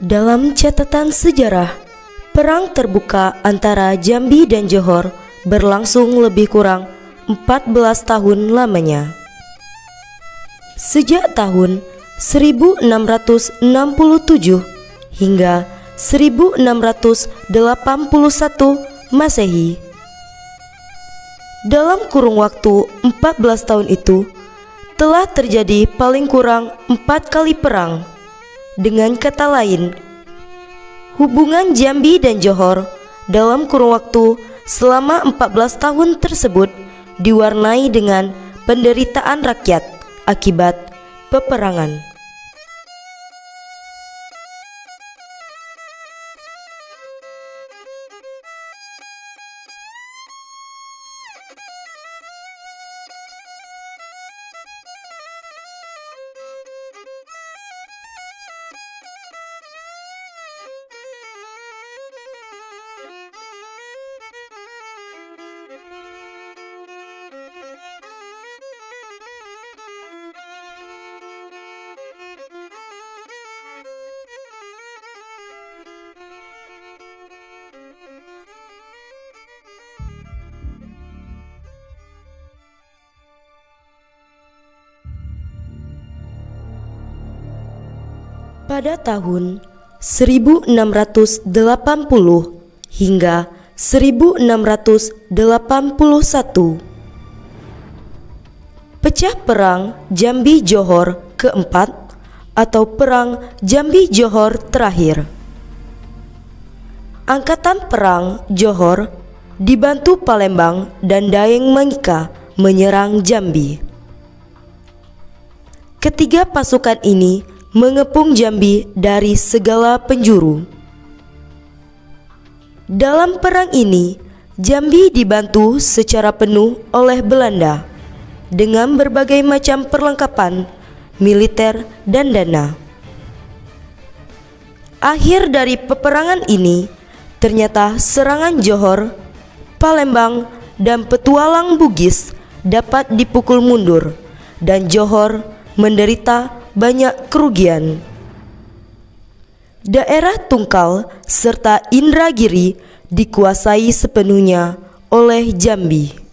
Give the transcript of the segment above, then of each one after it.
Dalam catatan sejarah, perang terbuka antara Jambi dan Johor berlangsung lebih kurang 14 tahun lamanya. Sejak tahun 1667 hingga 1681 Masehi. Dalam kurung waktu 14 tahun itu, telah terjadi paling kurang 4 kali perang. Dengan kata lain, hubungan Jambi dan Johor dalam kurun waktu selama 14 tahun tersebut diwarnai dengan penderitaan rakyat akibat peperangan. Pada tahun 1680 hingga 1681, pecah perang Jambi-Johor keempat atau Perang Jambi-Johor terakhir. Angkatan Perang Johor dibantu Palembang dan Daeng Mangika menyerang Jambi. Ketiga pasukan ini mengepung Jambi dari segala penjuru. Dalam perang ini, Jambi dibantu secara penuh oleh Belanda dengan berbagai macam perlengkapan militer dan dana. Akhir dari peperangan ini, ternyata serangan Johor, Palembang, dan petualang Bugis dapat dipukul mundur dan Johor menderita banyak kerugian. Daerah Tungkal serta Indragiri dikuasai sepenuhnya oleh Jambi.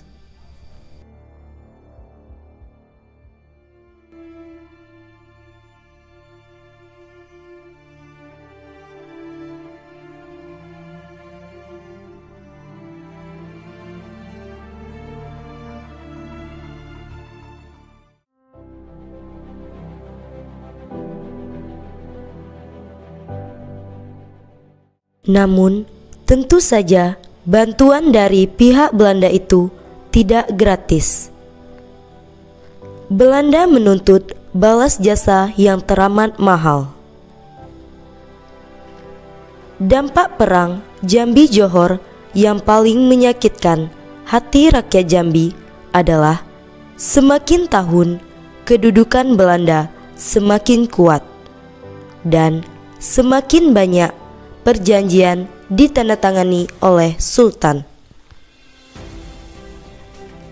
Namun, tentu saja bantuan dari pihak Belanda itu tidak gratis. Belanda menuntut balas jasa yang teramat mahal. Dampak perang Jambi-Johor yang paling menyakitkan hati rakyat Jambi adalah semakin tahun kedudukan Belanda semakin kuat dan semakin banyak perjanjian ditandatangani oleh Sultan.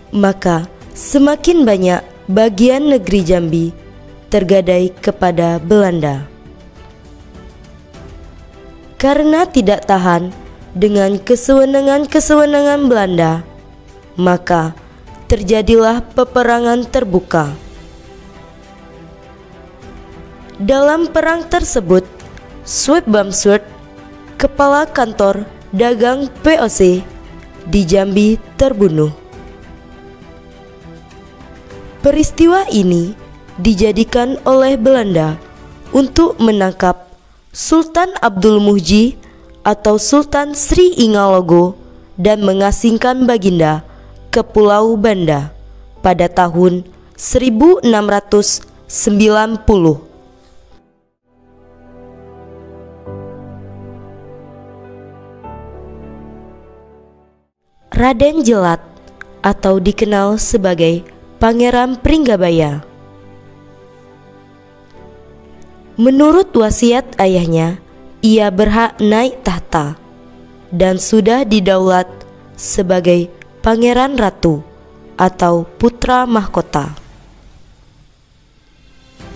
Maka semakin banyak bagian negeri Jambi tergadai kepada Belanda. Karena tidak tahan dengan kesewenangan-kesewenangan Belanda, maka terjadilah peperangan terbuka. Dalam perang tersebut, Swep Bamsud, kepala kantor dagang VOC di Jambi, terbunuh. Peristiwa ini dijadikan oleh Belanda untuk menangkap Sultan Abdul Muhji atau Sultan Sri Ingalogo dan mengasingkan Baginda ke Pulau Banda pada tahun 1690. Raden Jelat atau dikenal sebagai Pangeran Pringgabaya. Menurut wasiat ayahnya, ia berhak naik tahta dan sudah didaulat sebagai Pangeran Ratu atau putra mahkota.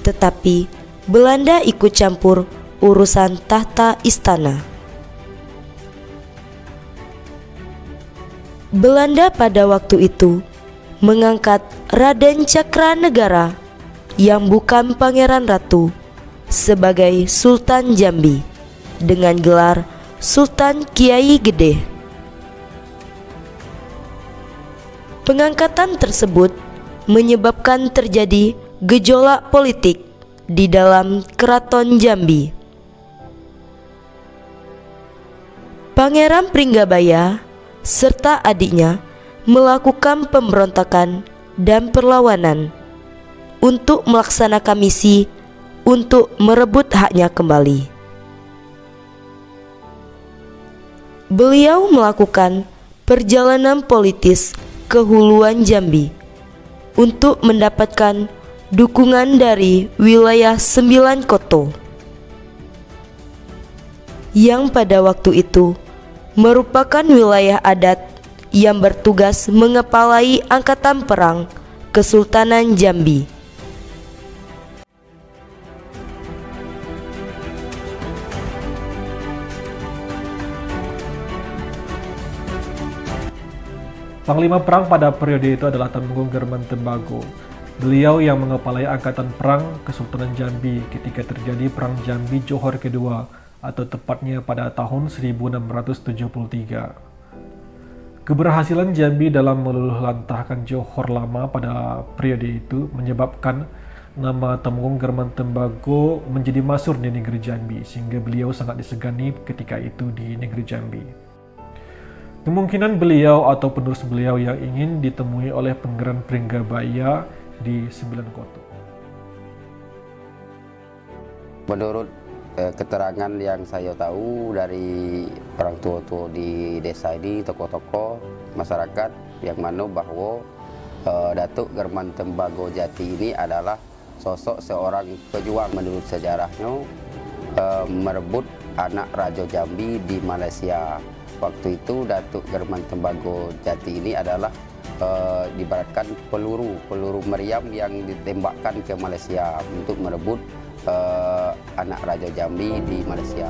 Tetapi Belanda ikut campur urusan tahta istana. Belanda pada waktu itu mengangkat Raden Cakranegara yang bukan pangeran ratu sebagai Sultan Jambi dengan gelar Sultan Kiai Gede. Pengangkatan tersebut menyebabkan terjadi gejolak politik di dalam Keraton Jambi. Pangeran Pringgabaya serta adiknya melakukan pemberontakan dan perlawanan untuk melaksanakan misi untuk merebut haknya kembali. Beliau melakukan perjalanan politis ke Huluan Jambi untuk mendapatkan dukungan dari wilayah 9 Koto yang pada waktu itu merupakan wilayah adat yang bertugas mengepalai angkatan perang Kesultanan Jambi. Panglima perang pada periode itu adalah Temenggung German Tembago. Beliau yang mengepalai angkatan perang Kesultanan Jambi ketika terjadi Perang Jambi Johor kedua, atau tepatnya pada tahun 1673. Keberhasilan Jambi dalam meluluhlantahkan Johor lama pada periode itu menyebabkan nama Temenggung German Tembago menjadi masyhur di negeri Jambi, sehingga beliau sangat disegani ketika itu di negeri Jambi. Kemungkinan beliau atau penerus beliau yang ingin ditemui oleh Pangeran Pringgabaya di 9 Koto. Menurut keterangan yang saya tahu dari orang tua-tua di desa ini, tokoh-tokoh masyarakat, yang mana bahwa Datuk German Tembago Jati ini adalah sosok seorang pejuang menurut sejarahnya, merebut anak Raja Jambi di Malaysia. Waktu itu Datuk German Tembago Jati ini adalah diibaratkan peluru meriam yang ditembakkan ke Malaysia untuk merebut anak Raja Jambi di Malaysia.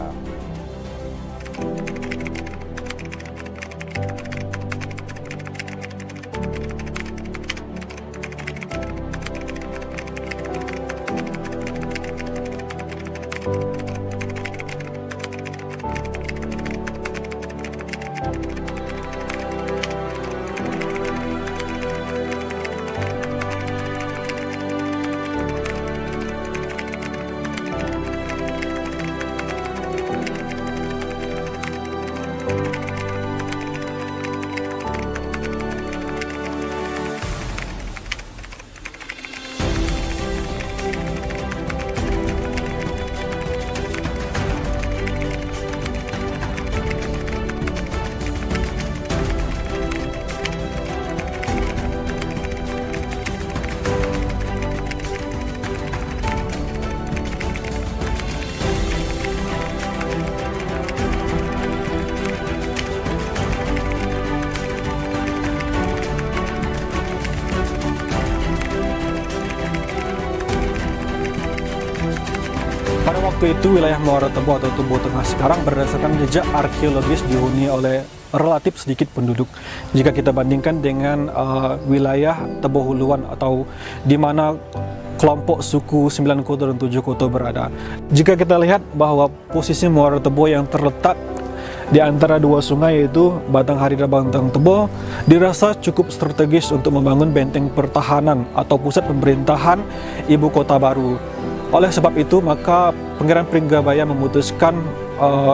Pada waktu itu wilayah Muara Tebo atau Tebo Tengah sekarang berdasarkan jejak arkeologis dihuni oleh relatif sedikit penduduk jika kita bandingkan dengan wilayah Tebo Huluan atau di mana kelompok suku 9 Koto dan 7 Koto berada. Jika kita lihat bahwa posisi Muara Tebo yang terletak di antara dua sungai yaitu Batanghari dan Batang Tebo dirasa cukup strategis untuk membangun benteng pertahanan atau pusat pemerintahan ibu kota baru. Oleh sebab itu, maka Pangeran Pringgabaya memutuskan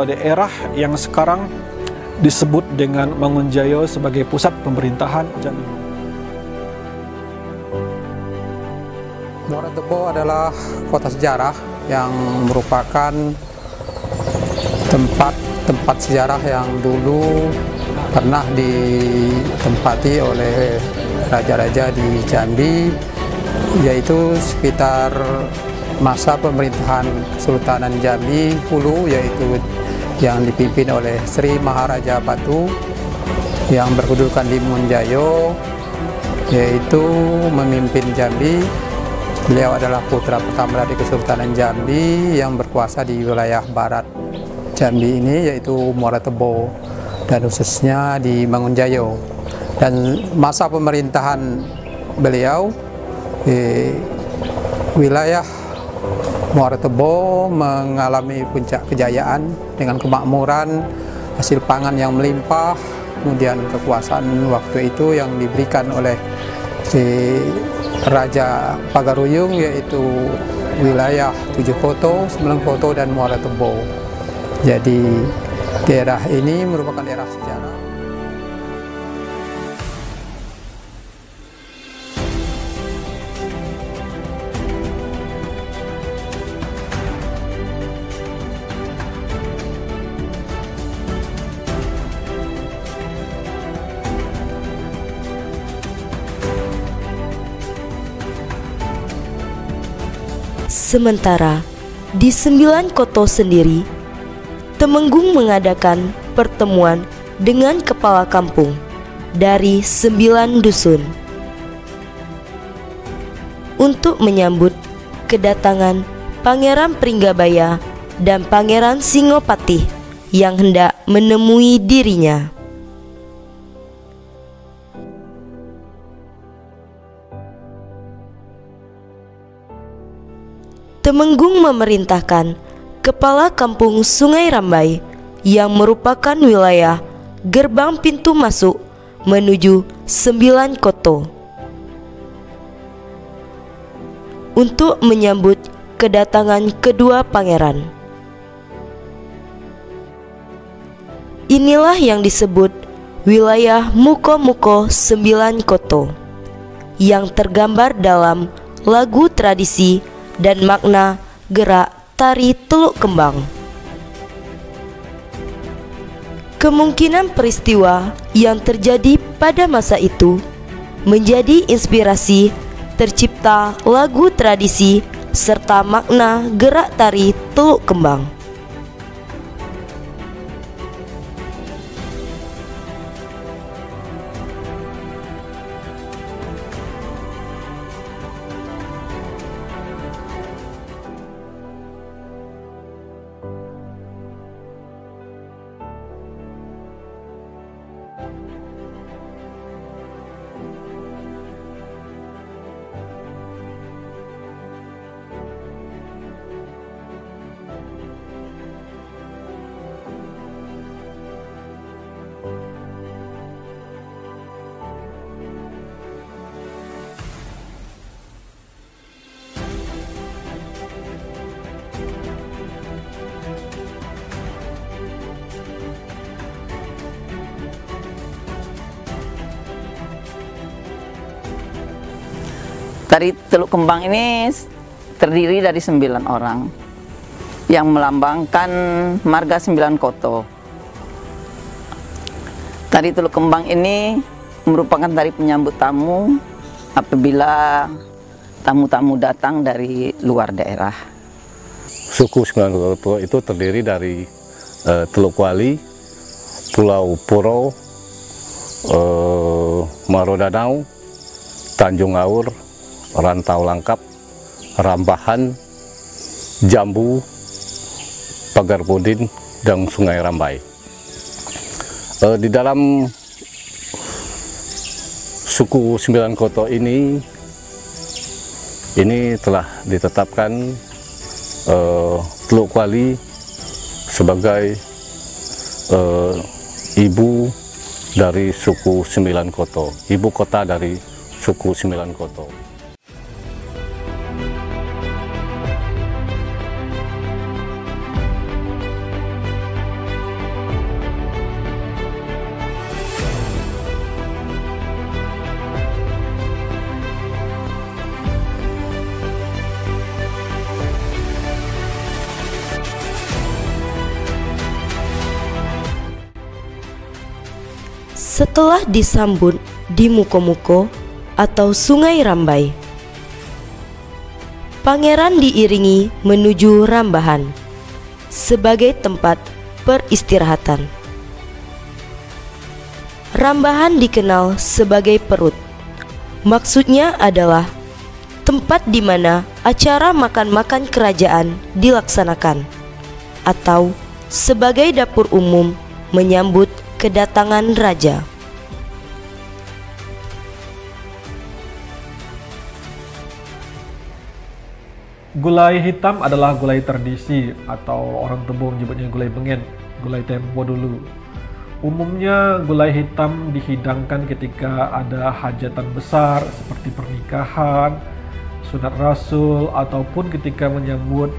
daerah yang sekarang disebut dengan Mangunjaya sebagai pusat pemerintahan Jambi. Muara Tebo adalah kota sejarah yang merupakan tempat sejarah yang dulu pernah ditempati oleh raja-raja di Jambi, yaitu sekitar masa pemerintahan Kesultanan Jambi Hulu, yaitu yang dipimpin oleh Sri Maharaja Batu yang berkedudukan di Munjayo, yaitu memimpin Jambi Beliau adalah putra pertama dari Kesultanan Jambi yang berkuasa di wilayah barat Jambi ini, yaitu Muara Tebo dan khususnya di Mangunjayo. Dan masa pemerintahan beliau, wilayah Muara Tebo mengalami puncak kejayaan dengan kemakmuran, hasil pangan yang melimpah, kemudian kekuasaan waktu itu yang diberikan oleh Raja Pagaruyung, yaitu wilayah 7 Koto, 9 Koto, dan Muara Tebo. Jadi daerah ini merupakan daerah sejarah. Sementara di 9 Koto sendiri, Temenggung mengadakan pertemuan dengan kepala kampung dari 9 dusun untuk menyambut kedatangan Pangeran Pringgabaya dan Pangeran Singopatih yang hendak menemui dirinya. Temenggung memerintahkan kepala kampung Sungai Rambai yang merupakan wilayah gerbang pintu masuk menuju 9 Koto untuk menyambut kedatangan kedua pangeran. Inilah yang disebut wilayah Muko-Muko 9 Koto yang tergambar dalam lagu tradisi dan makna gerak tari Teluk Kembang. Kemungkinan peristiwa yang terjadi pada masa itu menjadi inspirasi tercipta lagu tradisi serta makna gerak tari Teluk Kembang. Tari Teluk Kembang ini terdiri dari 9 orang yang melambangkan marga 9 Koto. Tari Teluk Kembang ini merupakan tari penyambut tamu apabila tamu-tamu datang dari luar daerah. Suku 9 Koto itu terdiri dari Teluk Wali, Pulau Puro, Marodanau, Tanjung Aur, Rantau Langkap, Rambahan, Jambu, Pagar Pudin, dan Sungai Rambai. Di dalam suku 9 Koto ini telah ditetapkan Teluk Wali sebagai ibu dari suku 9 Koto, ibu kota dari suku 9 Koto. Setelah disambut di Muko-Muko atau Sungai Rambai, pangeran diiringi menuju Rambahan sebagai tempat peristirahatan. Rambahan dikenal sebagai perut. Maksudnya adalah tempat di mana acara makan-makan kerajaan dilaksanakan, atau sebagai dapur umum menyambut kedatangan raja. Gulai hitam adalah gulai tradisi atau orang Tebo menyebutnya gulai bengen, gulai tempo dulu. Umumnya gulai hitam dihidangkan ketika ada hajatan besar seperti pernikahan, sunat rasul, ataupun ketika menyambut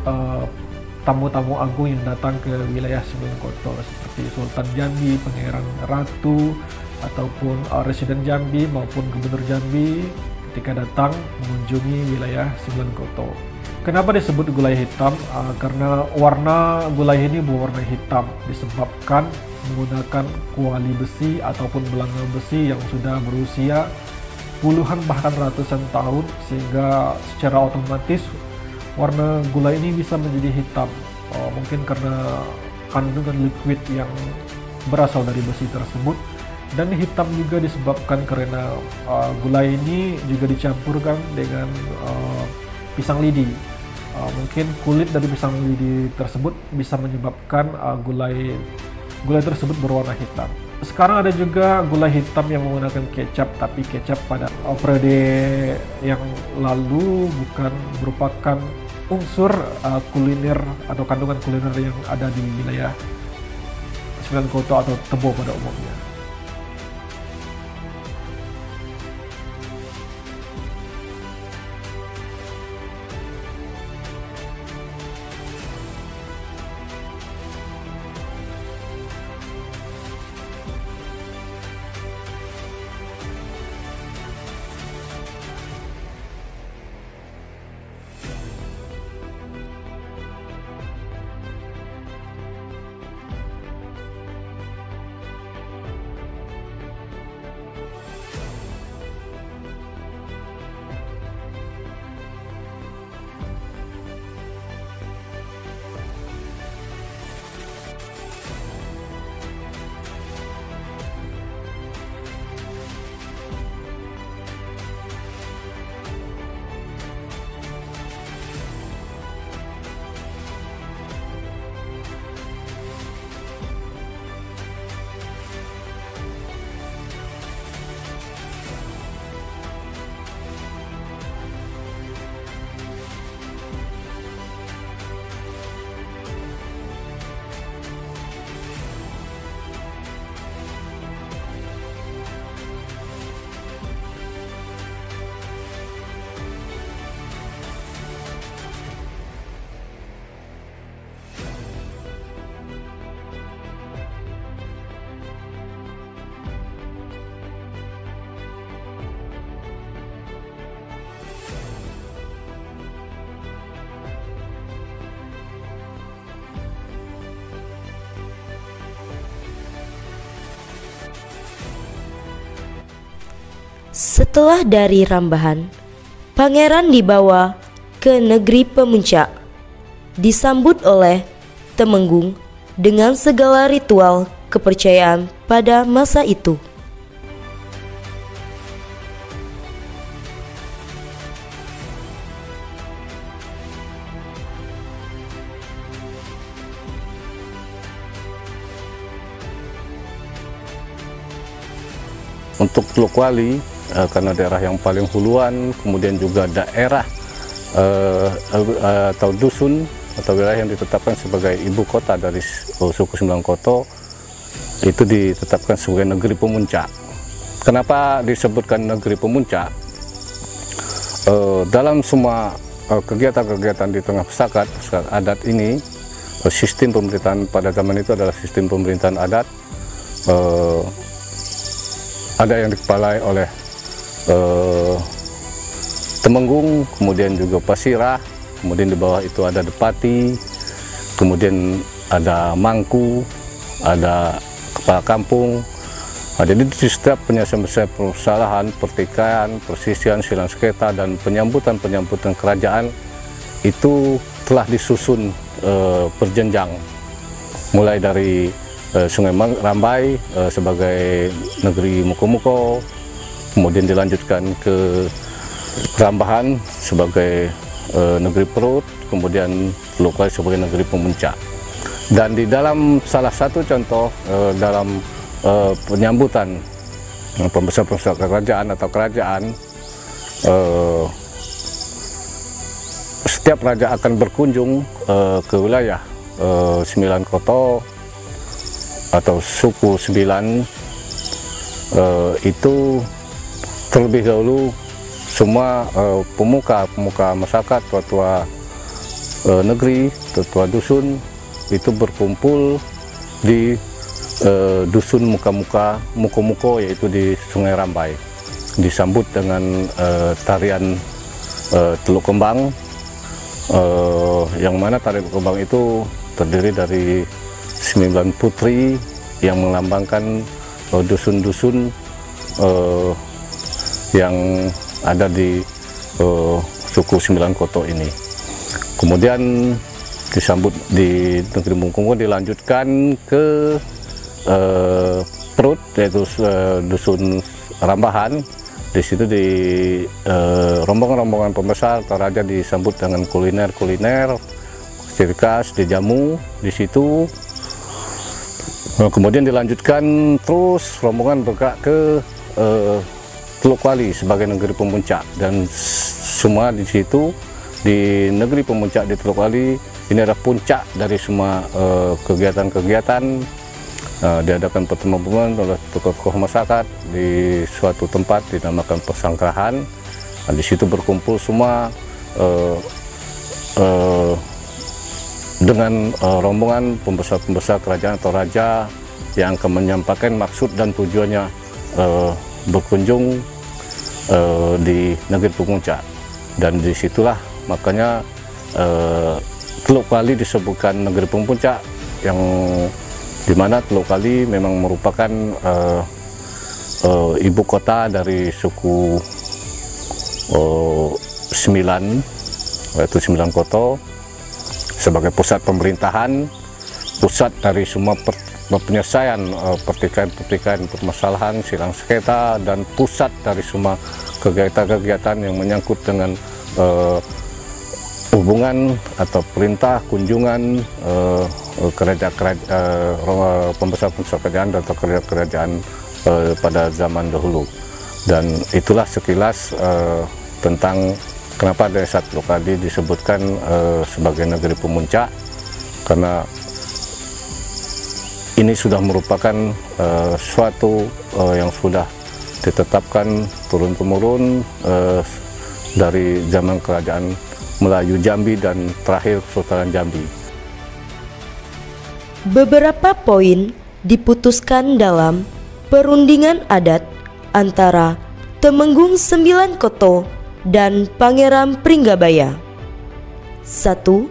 tamu-tamu agung yang datang ke wilayah Sembilan Koto seperti Sultan Jambi, Pangeran Ratu, ataupun Residen Jambi maupun Gubernur Jambi ketika datang mengunjungi wilayah Sembilan Koto. Kenapa disebut gulai hitam? Karena warna gulai ini berwarna hitam disebabkan menggunakan kuali besi ataupun belanga besi yang sudah berusia puluhan bahkan ratusan tahun, sehingga secara otomatis warna gulai ini bisa menjadi hitam. Mungkin karena kandungan liquid yang berasal dari besi tersebut. Dan hitam juga disebabkan karena gulai ini juga dicampurkan dengan pisang lidi. Mungkin kulit dari pisang lidi tersebut bisa menyebabkan gulai tersebut berwarna hitam. Sekarang ada juga gulai hitam yang menggunakan kecap, tapi kecap pada periode yang lalu bukan merupakan unsur kuliner atau kandungan kuliner yang ada di wilayah Sembilan Koto atau Tebo pada umumnya. Setelah dari Rambahan, pangeran dibawa ke negeri Pemuncak, disambut oleh Temenggung dengan segala ritual kepercayaan pada masa itu. Untuk Teluk Wali, karena daerah yang paling huluan, kemudian juga daerah atau dusun atau wilayah yang ditetapkan sebagai ibu kota dari suku Sembilan Koto, itu ditetapkan sebagai negeri pemuncak. Kenapa disebutkan negeri pemuncak? Dalam semua kegiatan-kegiatan di tengah masyarakat adat ini, sistem pemerintahan pada zaman itu adalah sistem pemerintahan adat. Ada yang dikepalai oleh Temenggung, kemudian juga Pasirah, kemudian di bawah itu ada Depati, kemudian ada Mangku, ada kepala kampung. Jadi di setiap penyelesaian permasalahan, pertikaian, persisian, silang sengketa, dan penyambutan kerajaan itu telah disusun berjenjang, mulai dari Sungai Rambai sebagai negeri Muko-Muko, kemudian dilanjutkan ke Rambahan sebagai negeri perut, kemudian Teluk Kuali sebagai negeri pemuncak. Dan di dalam salah satu contoh dalam penyambutan pembesar-pembesar kerajaan atau kerajaan, setiap raja akan berkunjung ke wilayah 9 koto atau suku 9, itu terlebih dahulu semua pemuka masyarakat, tua-tua negeri, tua-tua dusun itu berkumpul di dusun Muko-Muko, yaitu di Sungai Rambai, disambut dengan tarian Teluk Kembang, yang mana tarian Teluk Kembang itu terdiri dari 9 putri yang melambangkan dusun-dusun yang ada di suku 9 koto ini. Kemudian disambut di negeri Muko-Muko, dilanjutkan ke perut, yaitu dusun Rambahan. Di situ di rombongan-rombongan pembesar atau raja disambut dengan kuliner, ciri khas, dijamu di situ. Kemudian dilanjutkan terus rombongan bergerak ke Teluk Kuali sebagai negeri pemuncak, dan semua di situ di negeri pemuncak di Teluk Kuali ini adalah puncak dari semua kegiatan-kegiatan. Diadakan pertemuan oleh tokoh-tokoh masyarakat di suatu tempat dinamakan Persanggrahan. Di situ berkumpul semua dengan rombongan pembesar-pembesar kerajaan atau raja yang akan menyampaikan maksud dan tujuannya berkunjung di negeri pemuncak. Dan disitulah makanya Teluk Kuali disebutkan negeri pemuncak, yang dimana Teluk Kuali memang merupakan ibu kota dari suku 9, yaitu 9 koto, sebagai pusat pemerintahan, pusat dari semua penyelesaian pertikaian permasalahan, silang sengketa, dan pusat dari semua kegiatan-kegiatan yang menyangkut dengan hubungan atau perintah kunjungan pembesar-pembesar kerajaan atau kerajaan pada zaman dahulu. Dan itulah sekilas tentang kenapa desa Teluk Kuali disebutkan sebagai negeri pemuncak, karena ini sudah merupakan suatu yang sudah ditetapkan turun-temurun dari zaman kerajaan Melayu Jambi dan terakhir Kesultanan Jambi. Beberapa poin diputuskan dalam perundingan adat antara Temenggung 9 Koto dan Pangeran Pringgabaya. 1.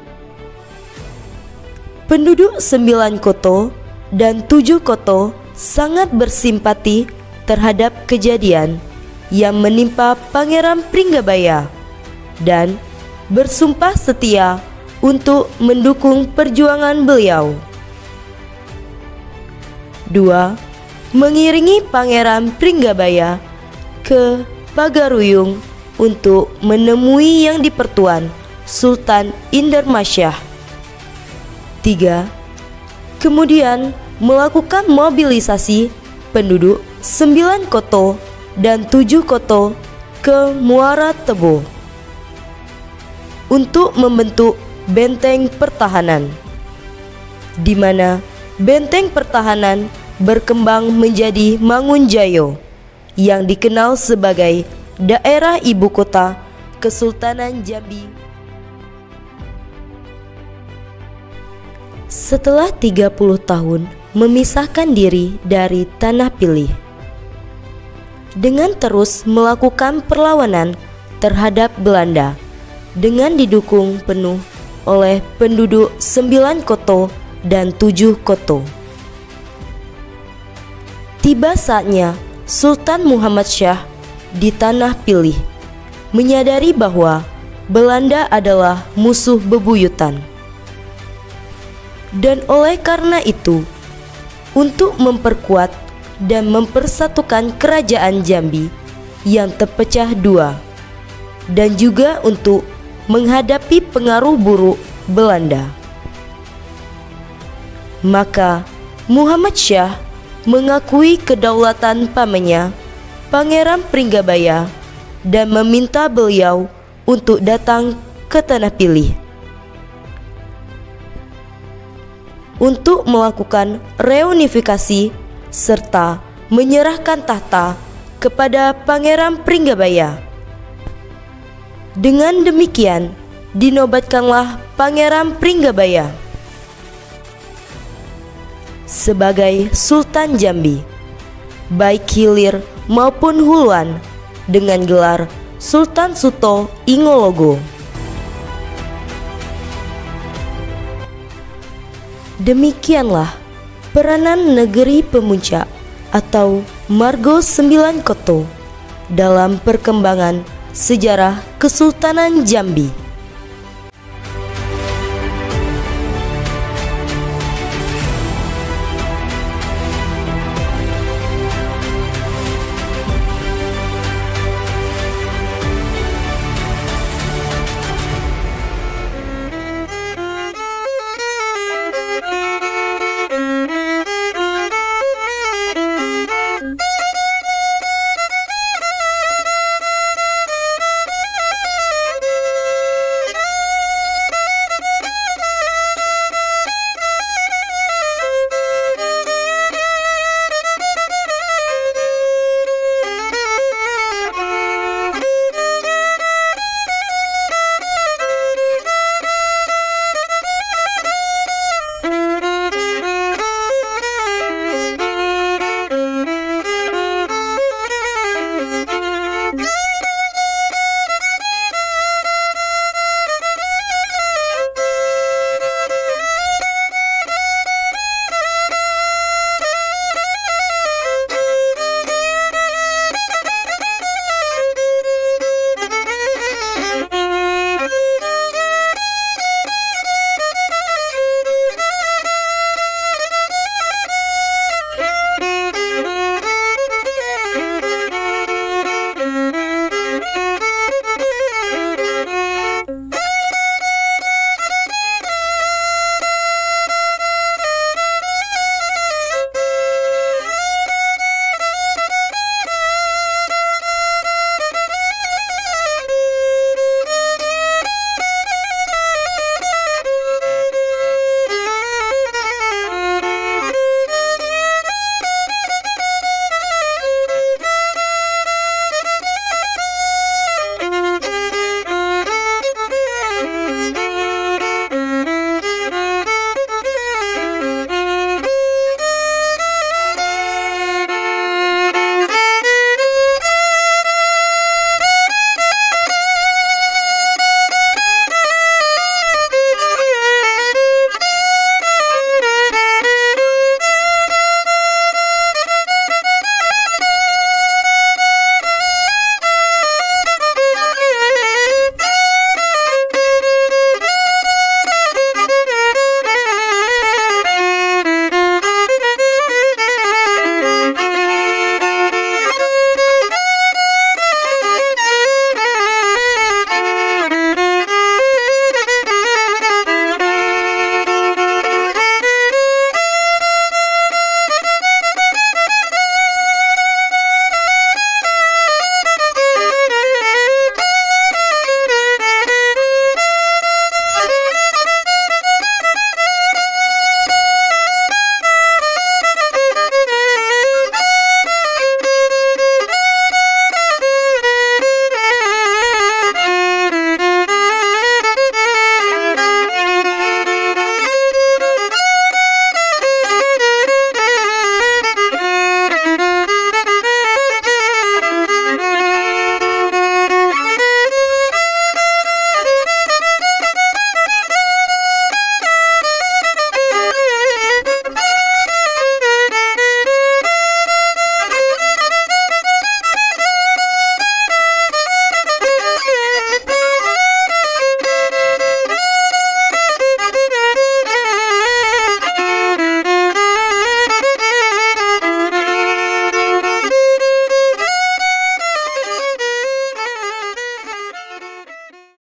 Penduduk 9 Koto dan 7 Koto sangat bersimpati terhadap kejadian yang menimpa Pangeran Pringgabaya dan bersumpah setia untuk mendukung perjuangan beliau. 2. Mengiringi Pangeran Pringgabaya ke Pagaruyung untuk menemui Yang di-Pertuan Sultan Indermasyah. 3. Kemudian melakukan mobilisasi penduduk 9 Koto dan 7 Koto ke Muara Tebo untuk membentuk benteng pertahanan, di mana benteng pertahanan berkembang menjadi Mangunjayo yang dikenal sebagai daerah ibu kota Kesultanan Jambi. Setelah 30 tahun memisahkan diri dari Tanah Pilih, dengan terus melakukan perlawanan terhadap Belanda dengan didukung penuh oleh penduduk 9 Koto dan 7 Koto. Tiba saatnya Sultan Muhammad Shah di Tanah Pilih menyadari bahwa Belanda adalah musuh bebuyutan. Dan oleh karena itu, untuk memperkuat dan mempersatukan kerajaan Jambi yang terpecah dua, dan juga untuk menghadapi pengaruh buruk Belanda. Maka Muhammad Syah mengakui kedaulatan pamannya, Pangeran Pringgabaya, dan meminta beliau untuk datang ke Tanah Pilih untuk melakukan reunifikasi serta menyerahkan tahta kepada Pangeran Pringgabaya. Dengan demikian, dinobatkanlah Pangeran Pringgabaya sebagai Sultan Jambi, baik hilir maupun huluan, dengan gelar Sultan Suto Ingologo. Demikianlah peranan negeri Pemuncak atau Margo Sembilan Koto dalam perkembangan sejarah Kesultanan Jambi.